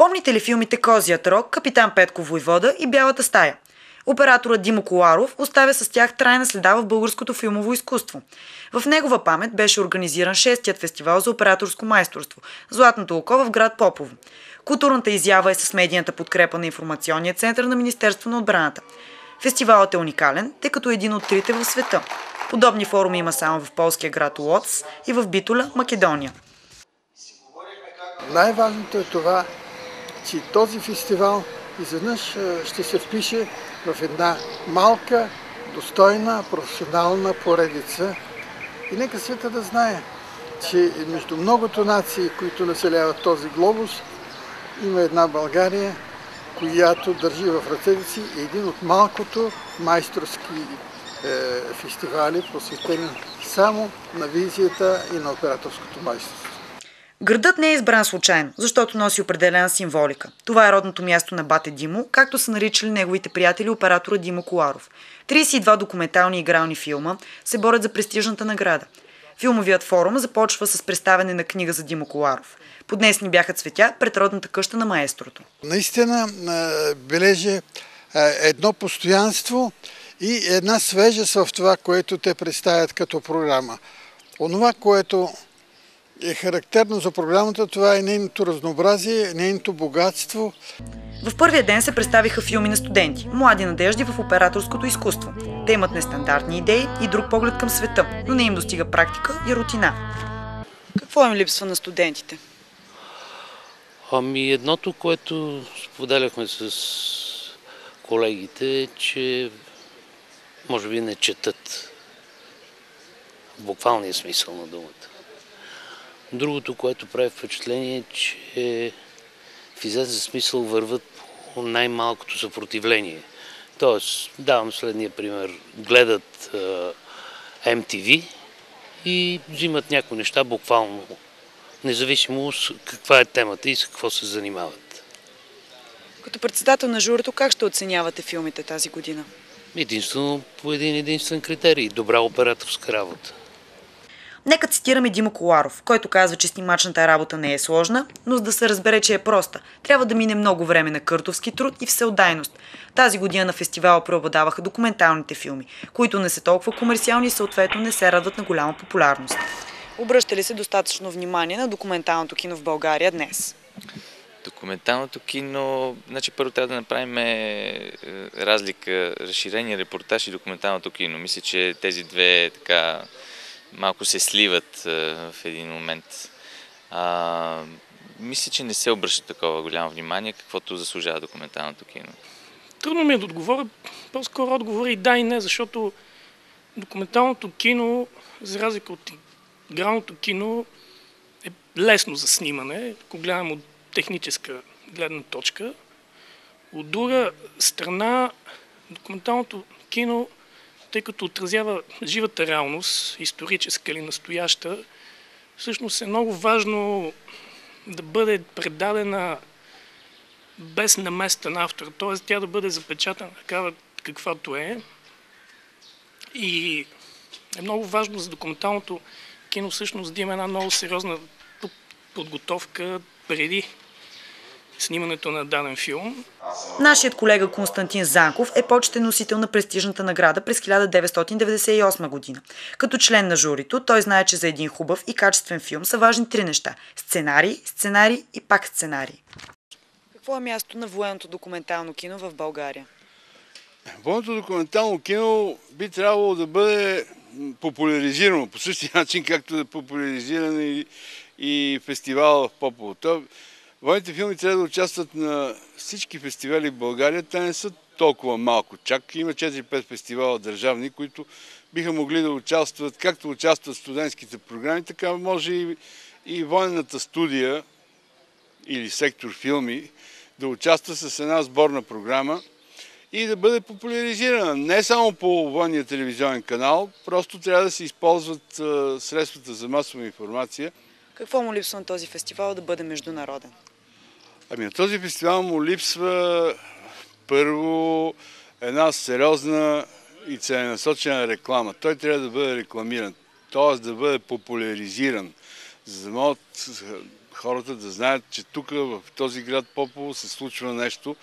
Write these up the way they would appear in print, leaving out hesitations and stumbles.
Помните ли филмите "Козият рог", "Капитан Петко войвода" и "Бялата стая"? Операторът Димо Коларов оставя с тях трайна следа в българското филмово изкуство. В негова памет беше организиран 6-тият фестивал за операторско майсторство "Златното око" в град Попово. Културната изява е с медийната подкрепа на информационния център на Министерство на отбраната. Фестивалът е уникален, тъй като е един от трите в света. Подобни форуми има само в полския град Лодз и в Битоля, Македония. Най-важното е това, че този фестивал изведнъж ще се впише в една малка, достойна, професионална поредица. И нека света да знае, че между многото нации, които населяват този глобус, има една България, която държи в ръцете си един от малкото майсторски фестивали, посветени само на визията и на операторското майсторство. Градът не е избран случайно, защото носи определена символика. Това е родното място на бате Димо, както са наричали неговите приятели оператора Димо Коларов. 32 документални игрални филма се борят за престижната награда. Филмовият форум започва с представяне на книга за Димо Коларов. Поднесени бяха цветя пред родната къща на маестрото. Наистина бележи едно постоянство и една свежест в това, което те представят като програма. Онова, което е характерно за програмата, това е нейното разнообразие, нейното богатство. В първия ден се представиха филми на студенти, млади надежди в операторското изкуство. Те имат нестандартни идеи и друг поглед към света, но не им достига практика и рутина. Какво им липсва на студентите? Едното, което споделяхме с колегите, е, че може би не четат в буквалния смисъл на думата. Другото, което прави впечатление, е, че в известен смисъл върват по най-малкото съпротивление. Тоест, давам следния пример. Гледат MTV и взимат някои неща буквално, независимо каква е темата и с какво се занимават. Като председател на журито, как ще оценявате филмите тази година? Единствено по един единствен критерий – добра операторска работа. Нека цитираме Димо Коларов, който казва, че снимачната работа не е сложна, но за да се разбере, че е проста, трябва да мине много време на къртовски труд и всеотдайност. Тази година на фестивала преобладаваха документалните филми, които не са толкова комерциални и съответно не се радват на голяма популярност. Обръща ли се достатъчно внимание на документалното кино в България днес? Документалното кино, значи първо трябва да направим разлика, разширение репортаж и документалното кино. Мисля, че тези две така малко се сливат в един момент. Мисля, че не се обръща такова голямо внимание, каквото заслужава документалното кино. Трудно ми е да отговоря. По-скоро отговори и да и не, защото документалното кино, за разлика от игралното кино, е лесно за снимане, ако гледам от техническа гледна точка. От друга страна, документалното кино, тъй като отразява живата реалност, историческа или настояща, всъщност е много важно да бъде предадена без наместа на автора, т.е. тя да бъде запечатана такава каквато е. И е много важно за документалното кино всъщност да има една много сериозна подготовка преди снимането на даден филм. Нашият колега Константин Занков е почетен носител на престижната награда през 1998 година. Като член на журито, той знае, че за един хубав и качествен филм са важни три неща – сценарий, сценарий и пак сценарий. Какво е мястото на военното документално кино в България? Военното документално кино би трябвало да бъде популяризирано по същия начин, както да популяризиран и фестивал в Попово. Военните филми трябва да участват на всички фестивали в България. Те не са толкова малко. Чак има 4-5 фестивала държавни, които биха могли да участват, както участват студентските програми, така може и военната студия или сектор филми да участва с една сборна програма и да бъде популяризирана. Не само по военния телевизионен канал, просто трябва да се използват средствата за масова информация. Какво му липсва на този фестивал да бъде международен? На този фестивал му липсва първо една сериозна и целенасочена реклама. Той трябва да бъде рекламиран, т.е. да бъде популяризиран. за да могат хората да знаят, че тук в този град Попово се случва нещо,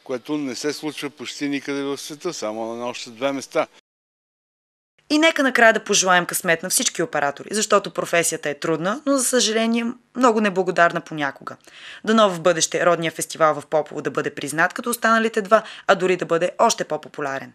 което не се случва почти никъде в света, само на още 2 места. И нека накрая да пожелаем късмет на всички оператори, защото професията е трудна, но за съжаление много неблагодарна понякога. Дано в бъдеще родния фестивал в Попово да бъде признат като останалите два, а дори да бъде още по-популярен.